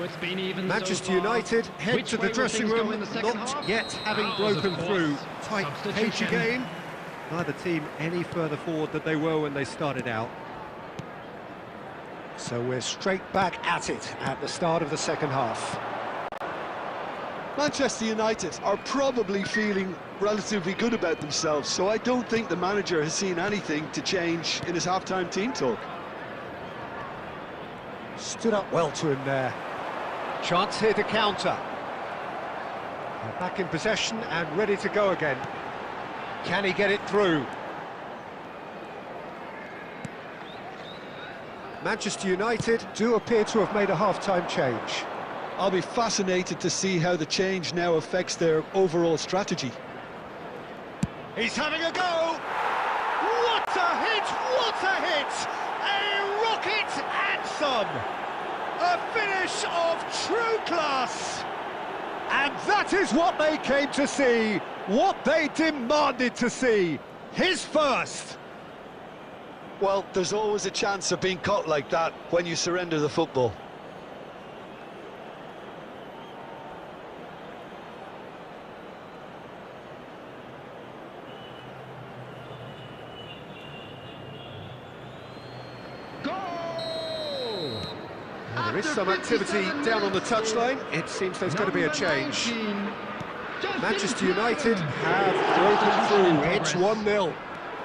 it's been even Manchester so far. United head Which to the way will dressing things go room, in the second not half? yet having Ours, of broken course. through. Tight page Substitution. again. Neither team any further forward than they were when they started out. So we're straight back at it at the start of the second half. Manchester United are probably feeling relatively good about themselves, so I don't think the manager has seen anything to change in his half-time team talk. Stood up well to him there. Chance here to counter. They're back in possession and ready to go again. Can he get it through? Manchester United do appear to have made a half-time change. I'll be fascinated to see how the change now affects their overall strategy. He's having a go! What a hit! What a hit! A rocket and some! A finish of true class! And that is what they came to see, what they demanded to see. His first! Well, there's always a chance of being caught like that when you surrender the football. There is some activity down on the touchline. It seems there's going to be a change. Manchester United have broken through. It's 1-0.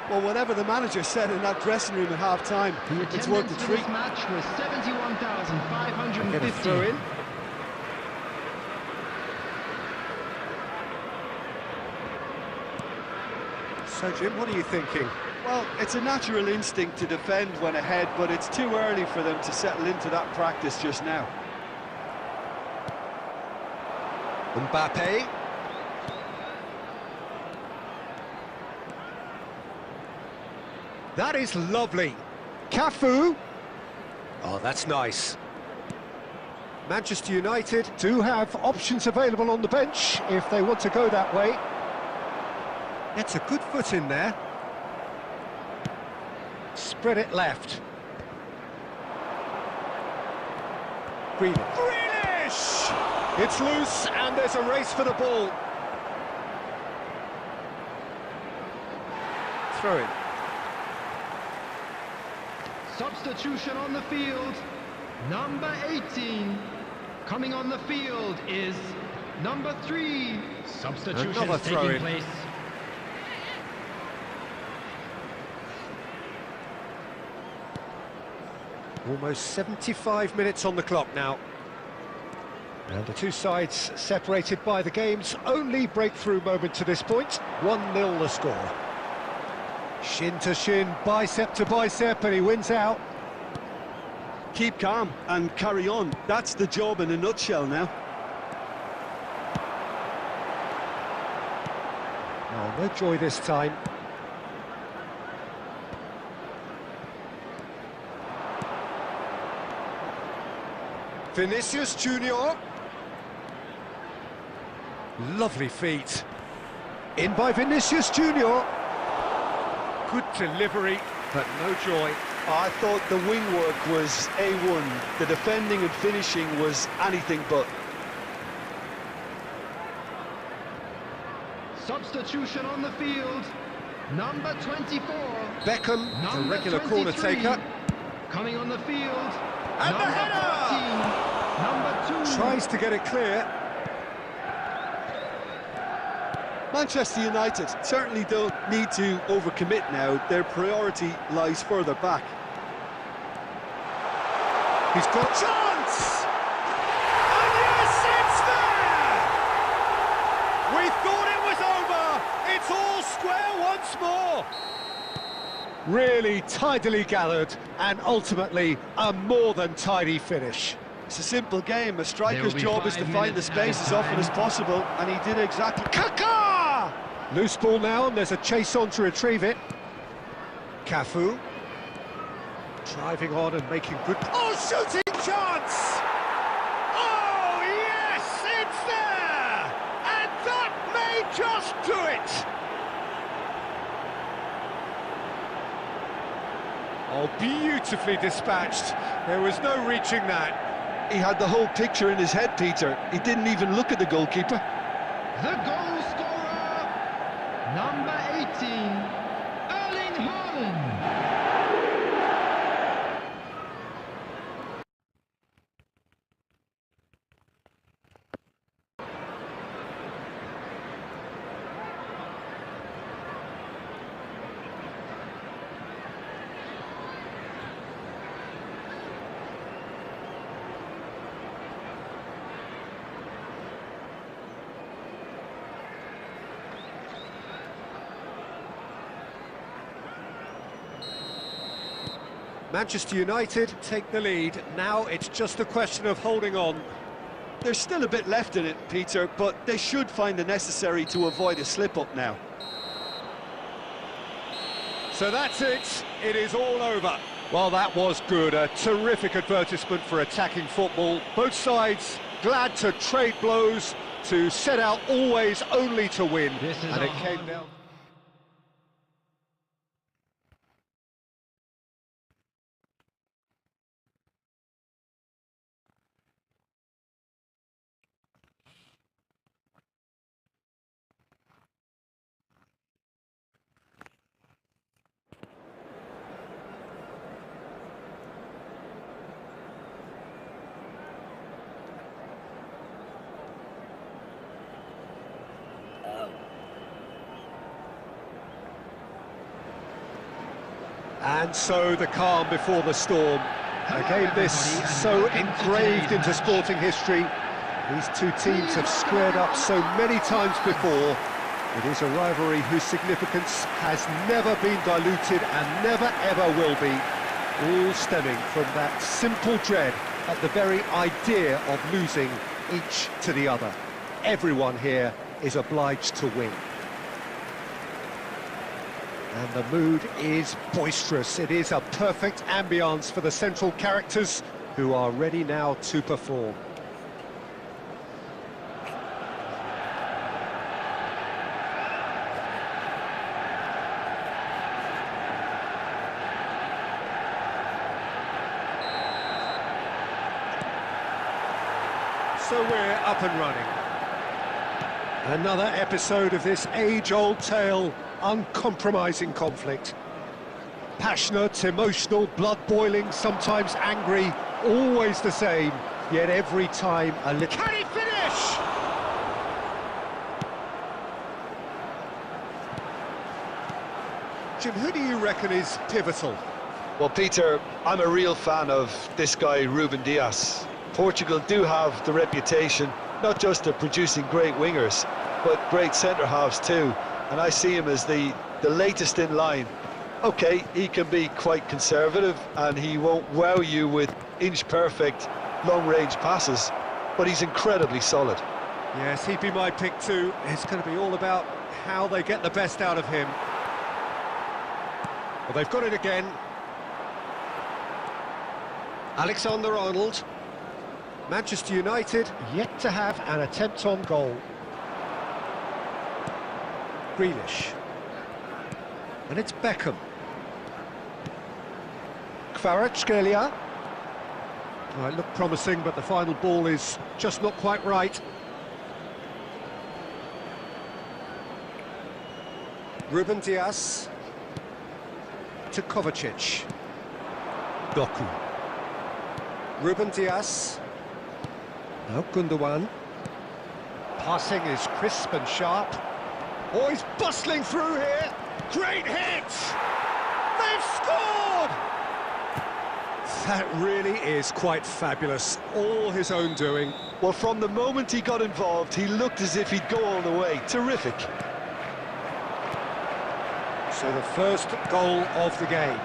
Well, whatever the manager said in that dressing room at half-time, it's worked a treat. This match was Get a 71,550. throw in. So, Jim, what are you thinking? Well, it's a natural instinct to defend when ahead, but it's too early for them to settle into that practice just now. Mbappe. That is lovely. Cafu. Oh, that's nice. Manchester United do have options available on the bench if they want to go that way. That's a good foot in there. Spread it left. Grealish! It's loose and there's a race for the ball. Throw in. Substitution on the field. Number 18. Coming on the field is number 3. Substitution Another is taking throw-in. place. Almost 75 minutes on the clock now. And the two sides separated by the game's only breakthrough moment to this point. 1-0 the score. Shin to shin, bicep to bicep, and he wins out. Keep calm and carry on. That's the job in a nutshell now. Oh, no joy this time. Vinicius Junior. Lovely feet. In by Vinicius Junior. Good delivery, but no joy. I thought the wing work was A1. The defending and finishing was anything but. Substitution on the field. Number 24. Beckham, the Number regular corner 23. taker. Coming on the field. And the number header! 14. Number 2. Tries to get it clear. Manchester United certainly don't need to overcommit now. Their priority lies further back. He's got a chance! And yes, it's there! We thought it was over! It's all square once more! Really tidily gathered, and ultimately a more than tidy finish. It's a simple game. A striker's There will be job is to 5 find the minutes space added as often time. as possible, and he did exactly. Kaká! Loose ball now, and there's a chase on to retrieve it. Cafu. Driving on and making good... Oh, shooting chance! Oh, yes, it's there! And that may just do it! Oh, beautifully dispatched. There was no reaching that. he had the whole picture in his head, Peter. He didn't even look at the goalkeeper. The goal scorer, number 18, Erling Haaland. Manchester United take the lead. Now it's just a question of holding on. There's still a bit left in it, Peter, but they should find the necessary to avoid a slip-up now. So that's it. It is all over. Well, that was good. A terrific advertisement for attacking football. Both sides glad to trade blows, to set out always only to win. And it came down. And so the calm before the storm. A game this so engraved into sporting history. These two teams have squared up so many times before. It is a rivalry whose significance has never been diluted and never ever will be. All stemming from that simple dread at the very idea of losing each to the other. Everyone here is obliged to win. And the mood is boisterous. It is a perfect ambience for the central characters who are ready now to perform. So we're up and running. Another episode of this age-old tale. Uncompromising conflict. Passionate, emotional, blood-boiling, sometimes angry, always the same, yet every time a little... Can he finish? Jim, who do you reckon is pivotal? Well, Peter, I'm a real fan of this guy, Ruben Dias. Portugal do have the reputation, not just of producing great wingers, but great centre-halves too. And I see him as the latest in line. Okay, he can be quite conservative and he won't wow you with inch-perfect long-range passes, but he's incredibly solid. Yes, he'd be my pick too. It's going to be all about how they get the best out of him. Well, they've got it again. Alexander-Arnold. Manchester United yet to have an attempt on goal. Grealish. And it's Beckham. Kvaratskhelia. Oh, it looked promising, but the final ball is just not quite right. Ruben Dias. To Kovacic. Doku. Ruben Dias. Now Gundogan. Passing is crisp and sharp. Oh, he's bustling through here. Great hit! They've scored! That really is quite fabulous. All his own doing. Well, from the moment he got involved, he looked as if he'd go all the way. Terrific. So the first goal of the game.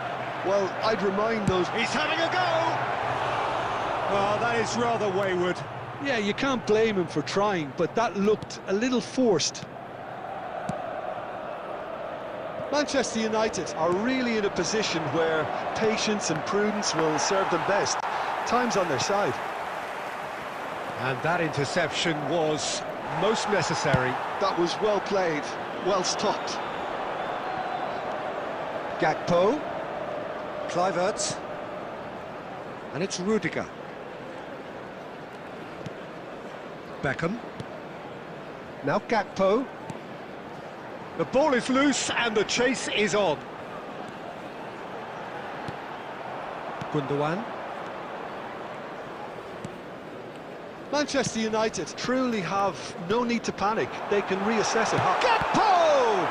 Well, I'd remind those... He's having a go! Well, that is rather wayward. Yeah, you can't blame him for trying, but that looked a little forced. Manchester United are really in a position where patience and prudence will serve them best. Time's on their side. And that interception was most necessary. That was well played, well stopped. Gakpo. Kluivert. And it's Rudiger. Beckham. Now Gakpo. The ball is loose and the chase is on. Gundogan. Manchester United truly have no need to panic. They can reassess it. Gakpo!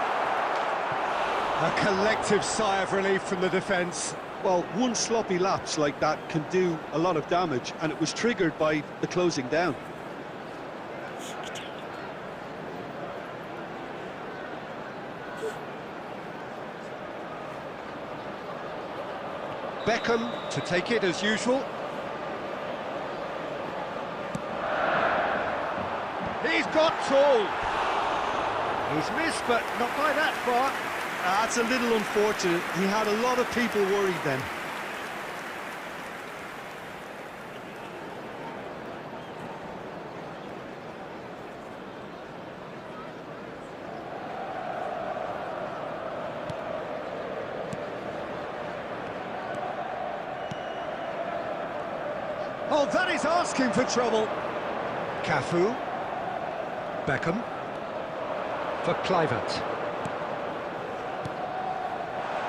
A collective sigh of relief from the defence. Well, one sloppy lapse like that can do a lot of damage, and it was triggered by the closing down. Beckham to take it as usual. He's got tall. He's missed, but not by that far. That's a little unfortunate. He had a lot of people worried then. Oh, that is asking for trouble. Cafu. Beckham. For Kluivert.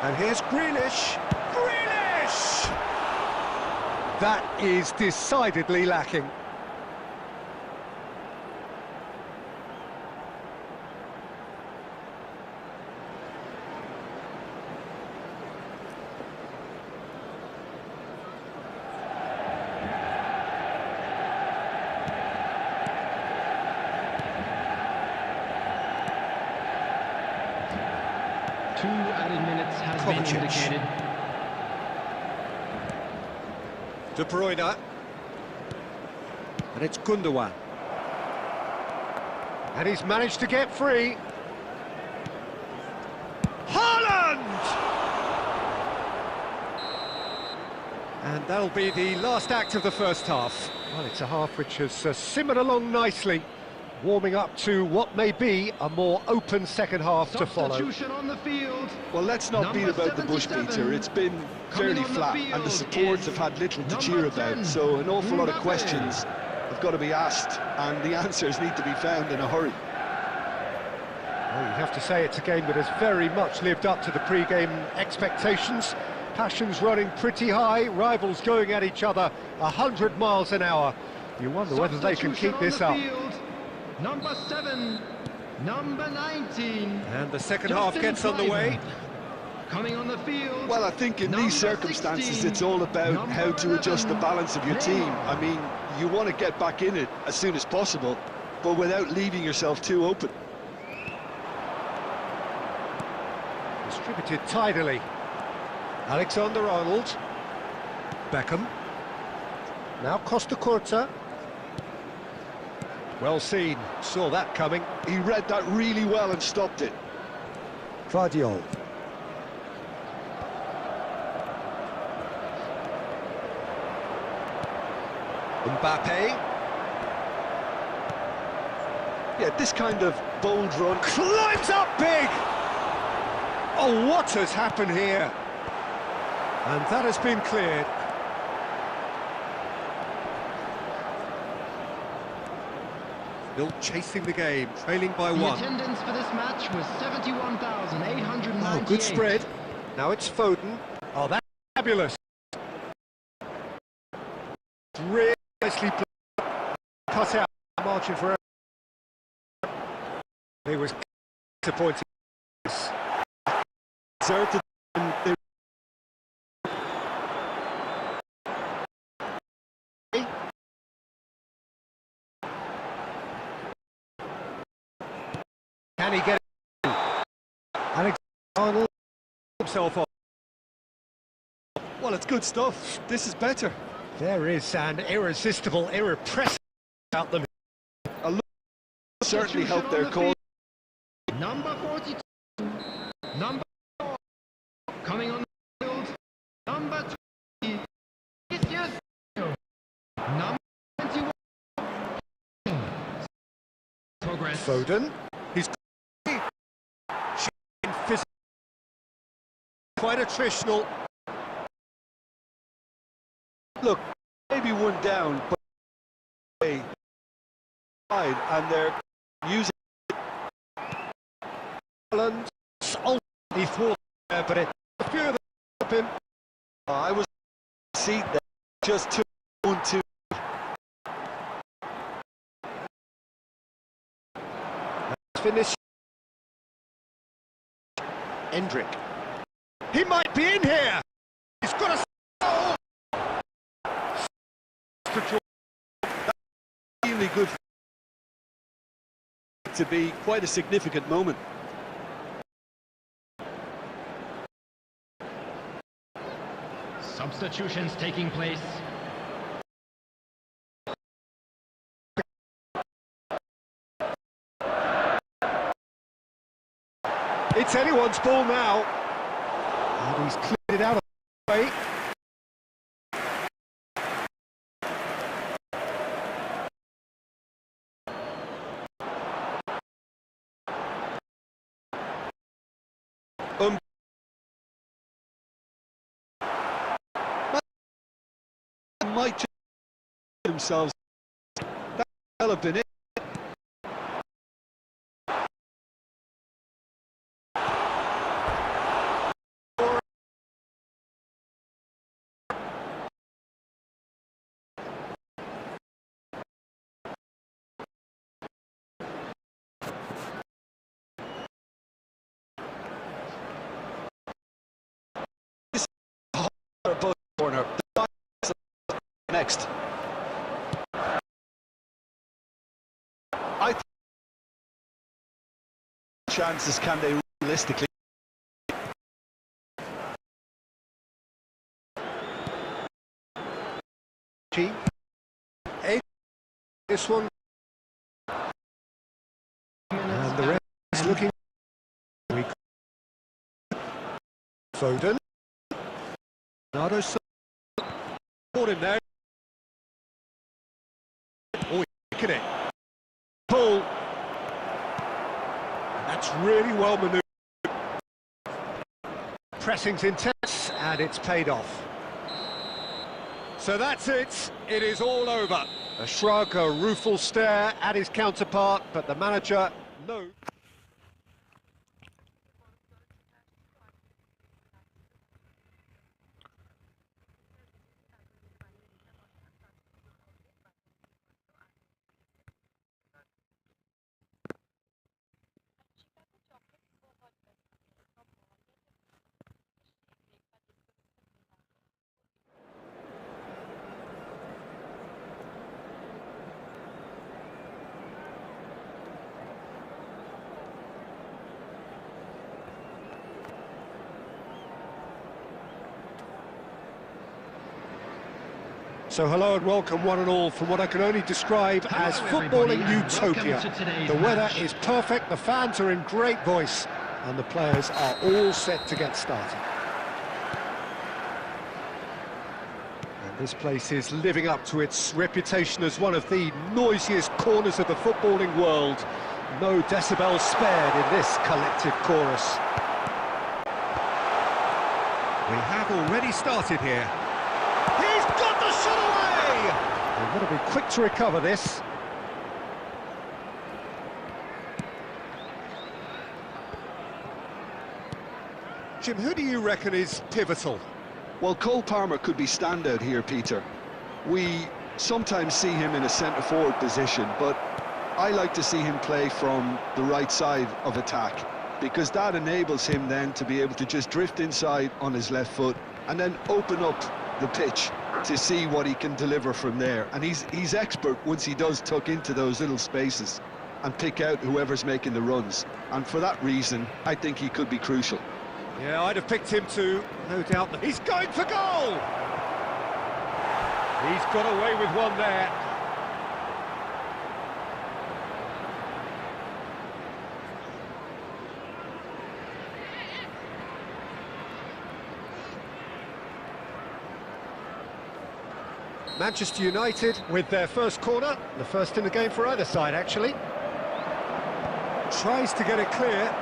And here's Grealish. Grealish! That is decidedly lacking. Two added minutes has been indicated. De Bruyne. And it's Gundogan. And he's managed to get free. Haaland! And that'll be the last act of the first half. Well, it's a half which has simmered along nicely, warming up to what may be a more open second half to follow. Substitution on the field. Well, let's not beat about the bush, Peter. It's been fairly flat, and the supports have had little to cheer about, so an awful lot of questions have got to be asked, and the answers need to be found in a hurry. Well, you have to say it's a game that has very much lived up to the pre-game expectations. Passions running pretty high, rivals going at each other 100 miles an hour. You wonder whether they can keep this up. Number 7, number 19. And the second half gets underway. Coming on the field. Well, I think in these circumstances 16, it's all about how to adjust the balance of your team. I mean, you want to get back in it as soon as possible, but without leaving yourself too open. Distributed tidily. Alexander-Arnold. Beckham. Now Costa Curta. Well seen, saw that coming. He read that really well and stopped it. Vardiol. Mbappe. Yeah, this kind of bold run. Climbs up big! Oh, what has happened here? And that has been cleared. Still chasing the game, trailing by The one. attendance for this match was 71,898. Oh, good spread. Now it's Foden. Oh, that's fabulous. Really nicely played. Cut out margin for error. He was disappointed. Deserted. Can he get it? Alexander himself off. Well, it's good stuff. This is better. There is an irresistible, irrepressible about them. A look certainly helped their cause. Number 42. Number 4. Coming on the field. Number 20. Number 21. Progress. Foden. He's quite attritional. Look, maybe one down, but and they're using Ireland ultimately thwarted there, but a few of them up him. I was seat there, just 2-1-2. Finish. Endrick. He might be in here. He's got a goal. Really good to be quite a significant moment. Substitutions taking place. It's anyone's ball now. And he's cleared it out of the way. Might just themselves. That will have been it. Corner. Next. I think chances can they realistically? This one. And the rest is looking. Foden. Bernardo caught him there. Oh, look at it. Pull. That's really well manoeuvred. Pressing's intense, and it's paid off. So that's it. It is all over. A shrug, a rueful stare at his counterpart, but the manager knows. So hello and welcome one and all from what I can only describe as footballing utopia. The weather is perfect, the fans are in great voice, and the players are all set to get started. And this place is living up to its reputation as one of the noisiest corners of the footballing world. No decibels spared in this collective chorus. We have already started here. He's got the shot away! They've got to be quick to recover this. Jim, who do you reckon is pivotal? Well, Cole Palmer could be standout here, Peter. We sometimes see him in a centre-forward position, but I like to see him play from the right side of attack, because that enables him then to be able to just drift inside on his left foot and then open up the pitch to see what he can deliver from there. And he's expert once he does tuck into those little spaces and pick out whoever's making the runs. And for that reason, I think he could be crucial. Yeah, I'd have picked him too, no doubt. He's going for goal! He's got away with one there. Manchester United with their first corner, the first in the game for either side, actually. Tries to get it clear.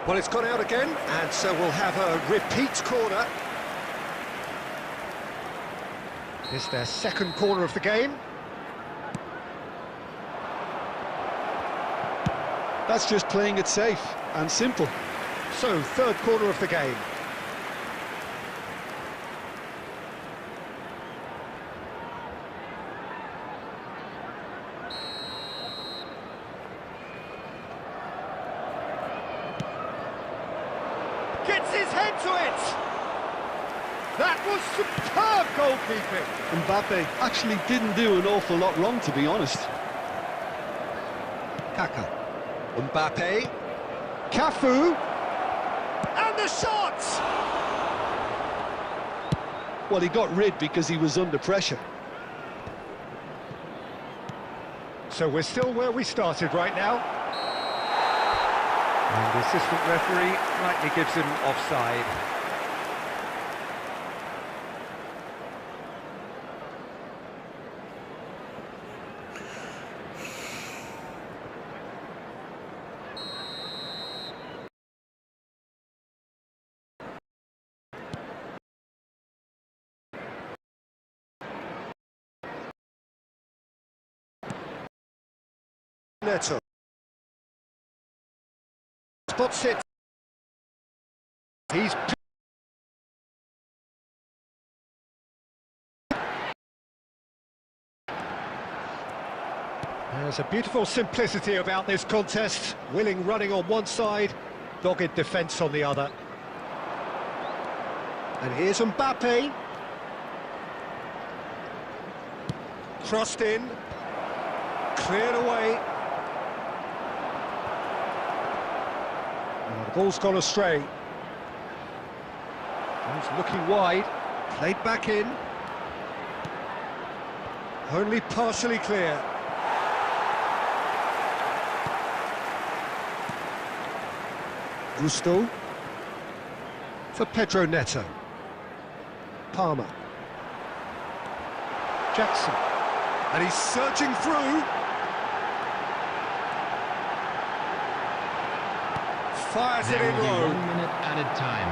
Well, it's gone out again, and so we'll have a repeat corner. It's their second corner of the game. That's just playing it safe and simple. So, third corner of the game. Gets his head to it! That was superb goalkeeping! Mbappe actually didn't do an awful lot wrong, to be honest. Kaka. Mbappe. Cafu. And the shot! Well, he got rid because he was under pressure. So we're still where we started right now. And the assistant referee rightly gives him offside. Neto. Spots it. He's... There's a beautiful simplicity about this contest. Willing running on one side, dogged defence on the other. And here's Mbappe. Crossed in. Cleared away. The ball's gone astray. He's looking wide. Played back in. Only partially clear. Gusto. For Pedro Neto. Palmer. Jackson. And he's searching through. Fires it in low. 1 minute added time.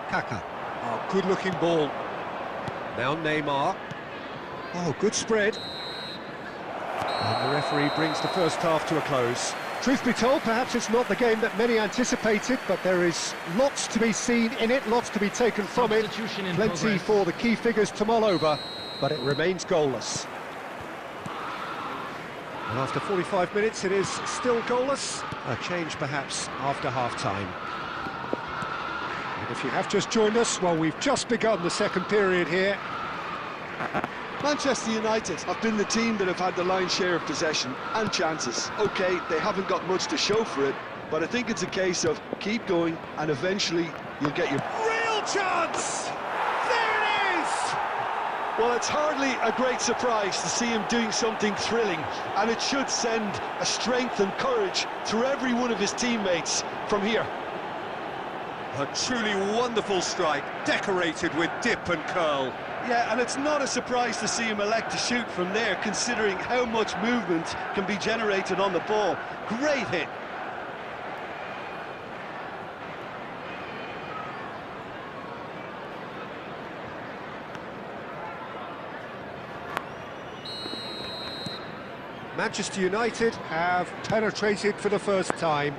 Kaka. Oh, good-looking ball. Now Neymar. Oh, good spread. And the referee brings the first half to a close. Truth be told, perhaps it's not the game that many anticipated, but there is lots to be seen in it, lots to be taken from it. Plenty for the key figures to mull over, but it remains goalless. And after 45 minutes, it is still goalless. A change, perhaps, after half-time. And if you have just joined us, well, we've just begun the second period here. Manchester United have been the team that have had the lion's share of possession and chances. OK, they haven't got much to show for it, but I think it's a case of keep going and eventually you'll get your... Real chance! There it is! Well, it's hardly a great surprise to see him doing something thrilling, and it should send a strength and courage through every one of his teammates from here. A truly wonderful strike, decorated with dip and curl. Yeah, and it's not a surprise to see him elect to shoot from there, considering how much movement can be generated on the ball. Great hit. Manchester United have penetrated for the first time.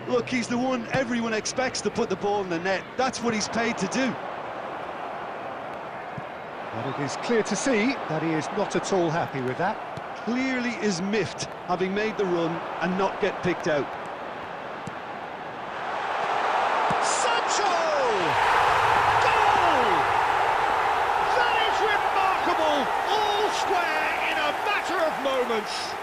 Look, he's the one everyone expects to put the ball in the net. That's what he's paid to do. But it is clear to see that he is not at all happy with that. Clearly is miffed, having made the run and not get picked out. Sancho! Goal! That is remarkable! All square in a matter of moments.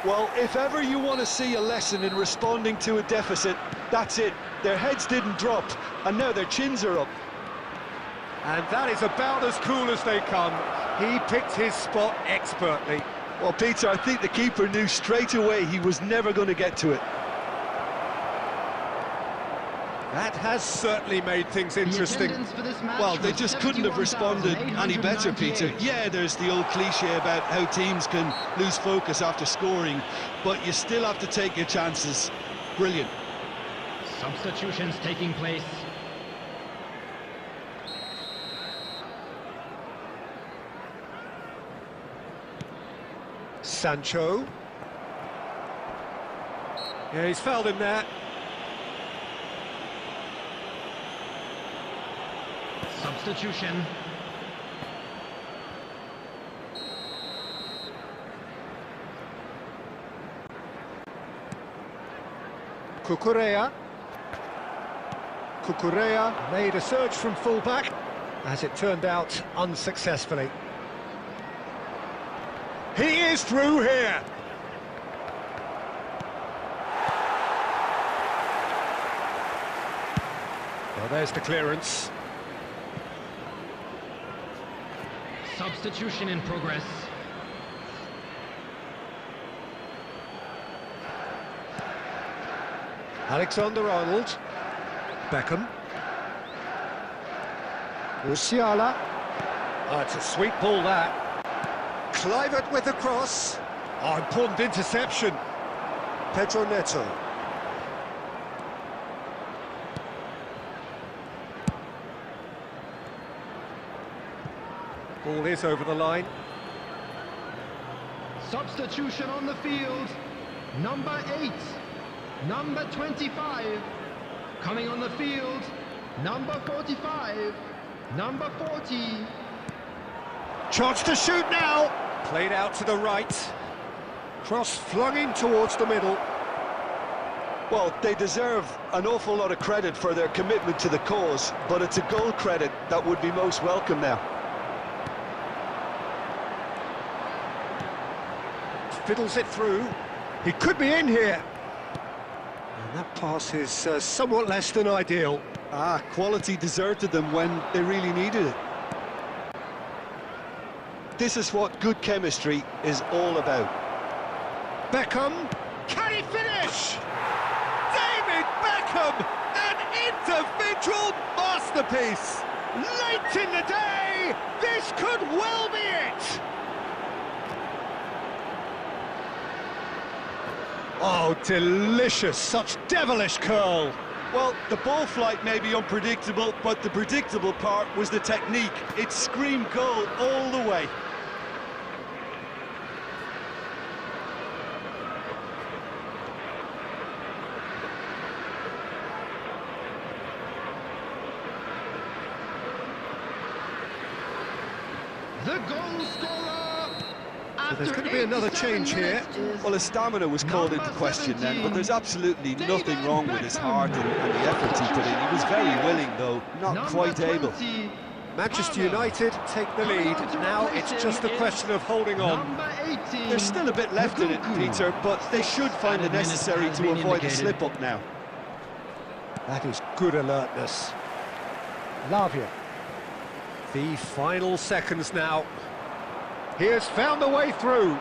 Well, if ever you want to see a lesson in responding to a deficit, that's it. Their heads didn't drop, and now their chins are up. And that is about as cool as they come. He picked his spot expertly. Well, Peter, I think the keeper knew straight away he was never going to get to it. That has certainly made things interesting. Well, they just couldn't have responded any better, Peter. Yeah, there's the old cliche about how teams can lose focus after scoring, but you still have to take your chances. Brilliant. Substitutions taking place. Sancho. Yeah, he's fouled him there. Substitution. Cucurella. Cucurella made a surge from fullback, as it turned out unsuccessfully. He is through here. Well, there's the clearance. Substitution in progress. Alexander-Arnold. Beckham. Musiala. Oh, it's a sweet ball, that. Clivert with the cross. Oh, important interception. Pedro Neto. Ball is over the line. Substitution on the field. Number 8. Number 25. Coming on the field. Number 45. Number 40. Chance to shoot now. Played out to the right. Cross flung in towards the middle. Well, they deserve an awful lot of credit for their commitment to the cause, but it's a goal credit that would be most welcome now. Fiddles it through. He could be in here. And that pass is somewhat less than ideal. Quality deserted them when they really needed it. This is what good chemistry is all about. Beckham, can he finish? David Beckham, an individual masterpiece. Late in the day, this could well be it. Oh, delicious, such devilish curl. Well, the ball flight may be unpredictable, but the predictable part was the technique. It screamed goal all the way. The goal scorer. So there's going to be another change here. Well, his stamina was called into question then, but there's absolutely nothing wrong with his heart and the effort he put in. He was very willing, though, not quite able. Manchester United take the lead. Now it's just a question of holding on. There's still a bit left in it, Peter, but they should find it necessary to avoid the slip-up now. That is good alertness. Lavia. The final seconds now. He has found a way through.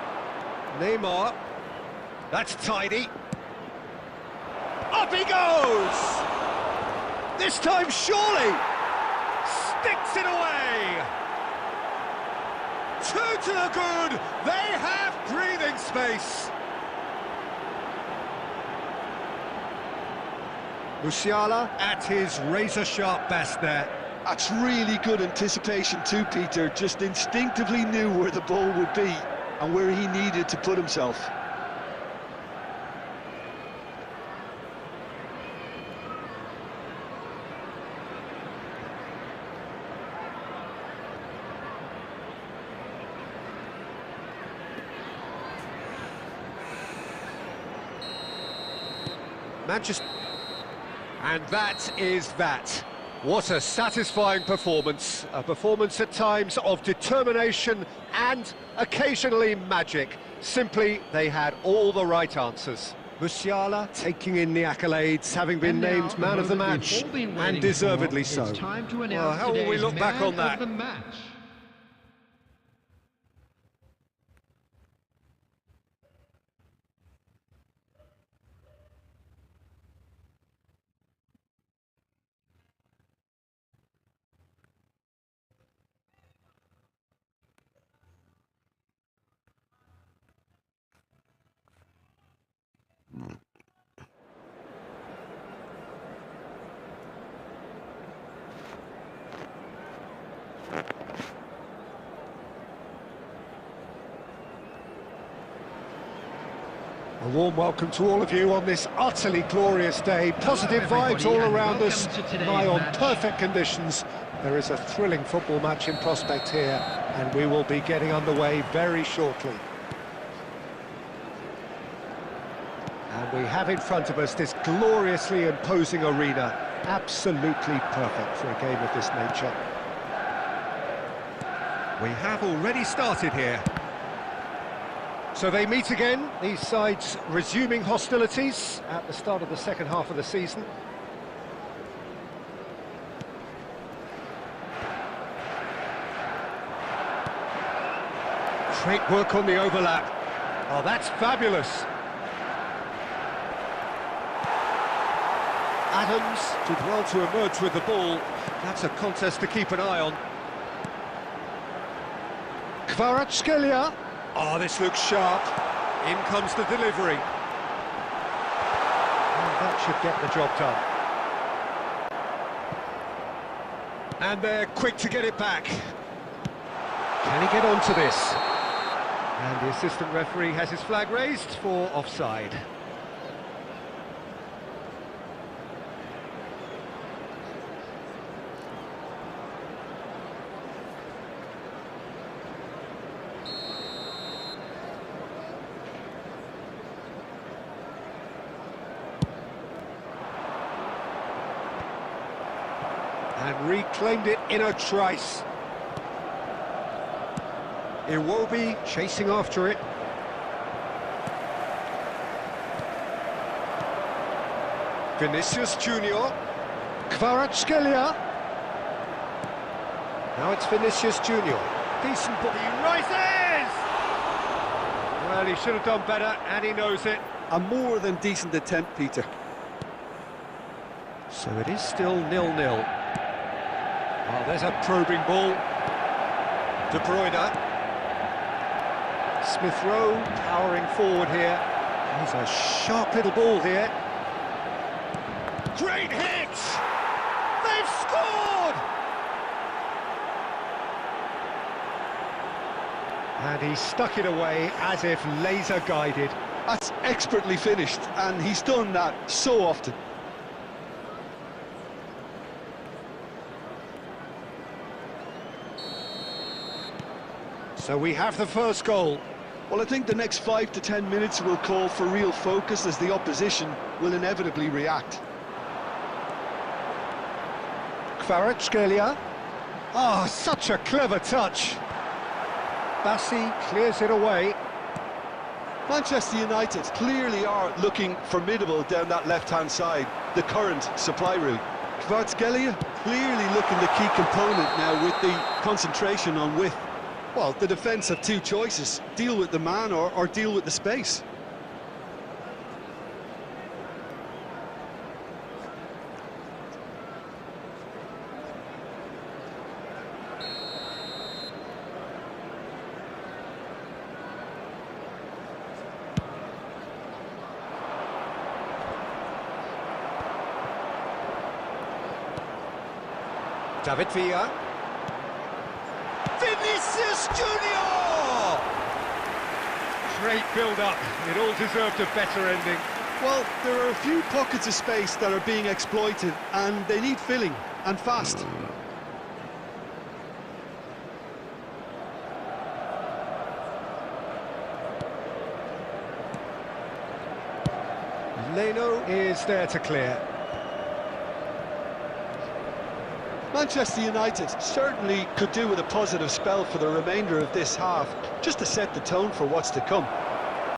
Neymar. That's tidy. Up he goes! This time, surely! Sticks it away! 2 to the good! They have breathing space! Musiala at his razor-sharp best there. That's really good anticipation too, Peter. Just instinctively knew where the ball would be and where he needed to put himself. Manchester... And that is that. What a satisfying performance. A performance at times of determination and occasionally magic. Simply, they had all the right answers. Musiala taking in the accolades, having been named man of the match, and deservedly so. Well, how will we look back on that? A warm welcome to all of you on this utterly glorious day. Positive vibes all around us, nigh on perfect conditions. There is a thrilling football match in prospect here, and we will be getting underway very shortly. And we have in front of us this gloriously imposing arena. Absolutely perfect for a game of this nature. We have already started here. So they meet again, these sides resuming hostilities at the start of the second half of the season. Great work on the overlap. Oh, that's fabulous. Adams did well to emerge with the ball. That's a contest to keep an eye on. Kvaratskhelia. Oh, this looks sharp. In comes the delivery. And that should get the job done. And they're quick to get it back. Can he get onto this? And the assistant referee has his flag raised for offside. And reclaimed it in a trice. Iwobi chasing after it. Vinicius Junior. Kvaratskhelia. Now it's Vinicius Junior. Decent ball. He rises! Well, he should have done better, and he knows it. A more than decent attempt, Peter. So it is still 0-0. Well, there's a probing ball. De Bruyne. Smith Rowe powering forward here. He's a sharp little ball here. Great hit! They've scored! And he stuck it away as if laser guided. That's expertly finished, and he's done that so often. So we have the first goal. Well, I think the next 5 to 10 minutes will call for real focus as the opposition will inevitably react. Kvaratskhelia. Oh, such a clever touch. Bassi clears it away. Manchester United clearly are looking formidable down that left-hand side, the current supply route. Kvaratskhelia clearly looking the key component now with the concentration on width. Well, the defence have two choices: deal with the man or deal with the space. David Villa. Vinicius Junior! Great build-up. It all deserved a better ending. Well, there are a few pockets of space that are being exploited, and they need filling, and fast. Leno is there to clear. Manchester United certainly could do with a positive spell for the remainder of this half, just to set the tone for what's to come.